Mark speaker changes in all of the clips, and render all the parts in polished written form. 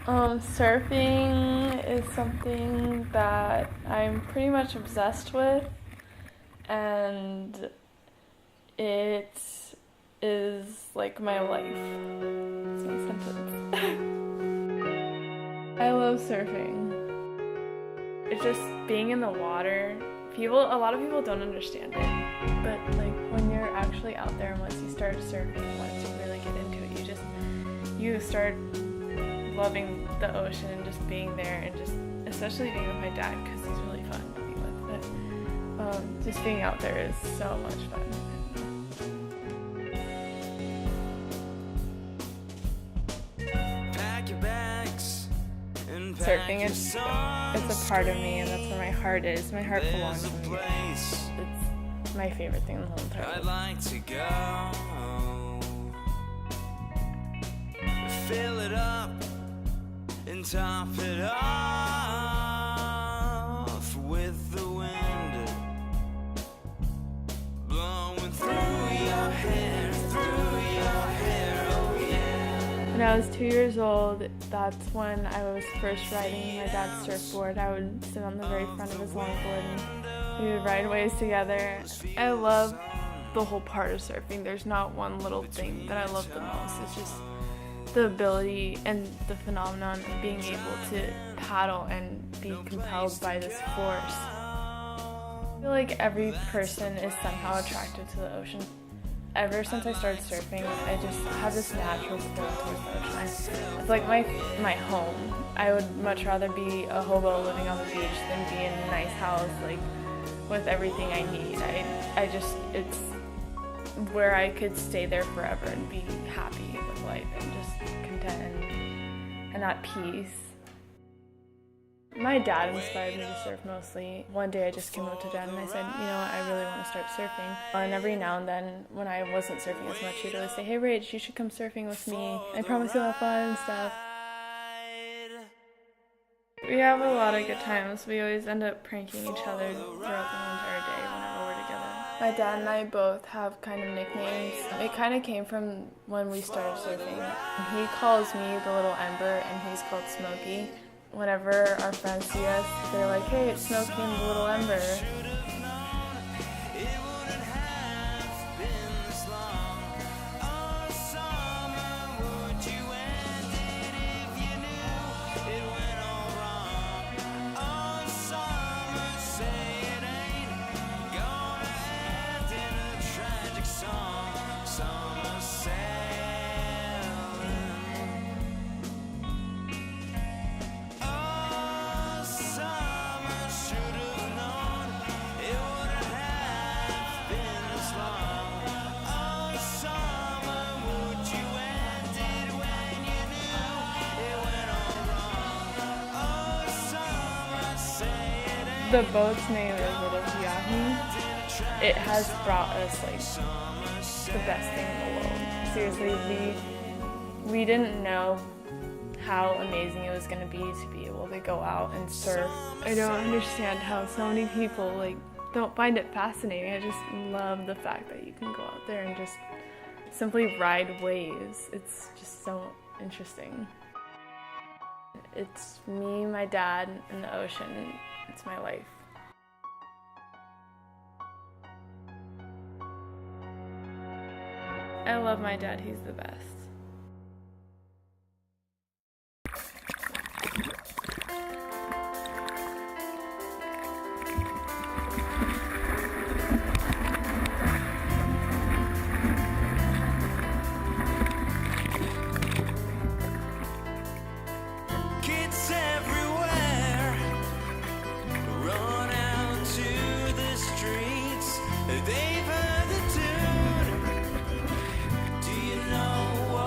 Speaker 1: Surfing is something that I'm pretty much obsessed with, and it is like my life. It's my sentence. I love surfing. It's just being in the water. A lot of people don't understand it, but like when you're actually out there and once you start surfing, once you really get into it, you start loving the ocean and just being there, and just especially being with my dad because he's really fun to be with. But just being out there is so much fun. Surfing it's a part of me, and that's where my heart is. My heart belongs to me. It's my favorite thing in the whole entire world. I'd like to go fill it up and top it off with the wind blowing through your hair, oh yeah. When I was 2 years old, that's when I was first riding my dad's surfboard. I would sit on the very front of his longboard and we would ride waves together. I love the whole part of surfing. There's not one little thing that I love the most. It's just the ability and the phenomenon of being able to paddle and be compelled by this force. I feel like every person is somehow attracted to the ocean. Ever since I started surfing, I just have this natural pull towards the ocean. It's like my home. I would much rather be a hobo living on the beach than be in a nice house, like with everything I need. It's where I could stay there forever and be happy with life and just content and at peace. My dad inspired me to surf mostly. One day I just came up to Dad and I said, you know what, I really want to start surfing. And every now and then when I wasn't surfing as much, he'd always say, hey Rach, you should come surfing with me. I promise you'll have fun and stuff. We have a lot of good times. We always end up pranking each other throughout the entire day whenever we're together. My dad and I both have kind of nicknames. It kind of came from when we started surfing. He calls me the Little Ember and he's called Smokey. Whenever our friends see us, they're like, hey, it's Smokey and the Little Ember. The boat's name is Little Yahoo. It has brought us like the best thing in the world. Seriously, we didn't know how amazing it was going to be able to go out and surf. I don't understand how so many people like don't find it fascinating. I just love the fact that you can go out there and just simply ride waves. It's just so interesting. It's me, my dad, and the ocean. It's my life. I love my dad, he's the best. They've heard the tune. Do you know what?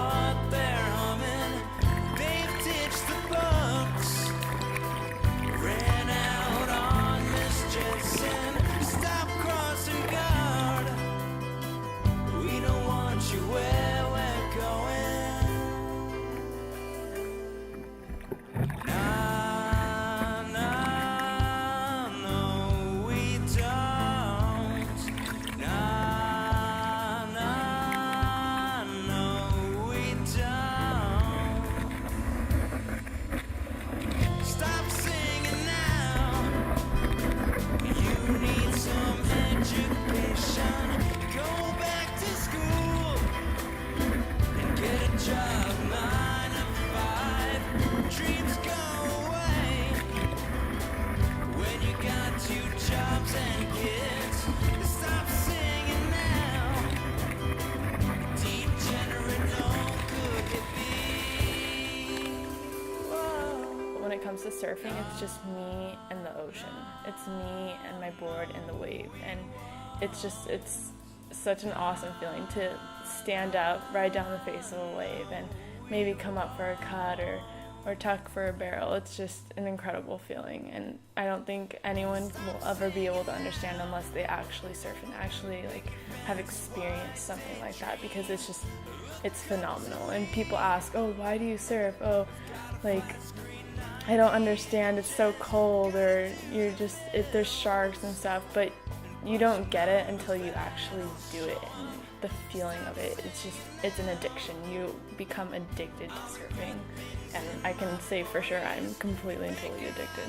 Speaker 1: surfing, it's just me and the ocean. It's me and my board and the wave. And it's such an awesome feeling to stand up, ride down the face of a wave, and maybe come up for a cut or tuck for a barrel. It's just an incredible feeling, and I don't think anyone will ever be able to understand unless they actually surf and actually like have experienced something like that, because it's phenomenal. And people ask, oh, why do you surf? Oh, like, I don't understand, it's so cold, or there's sharks and stuff, but you don't get it until you actually do it. And the feeling of it, it's an addiction. You become addicted to surfing, and I can say for sure I'm completely and totally addicted.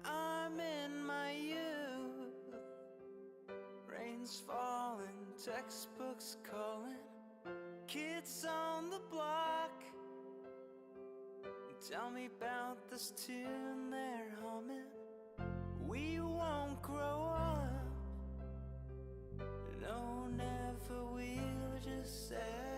Speaker 1: I'm in my youth, rain's falling, textbooks calling, kids on the block tell me about this tune they're humming. We won't grow up, no, never will, just say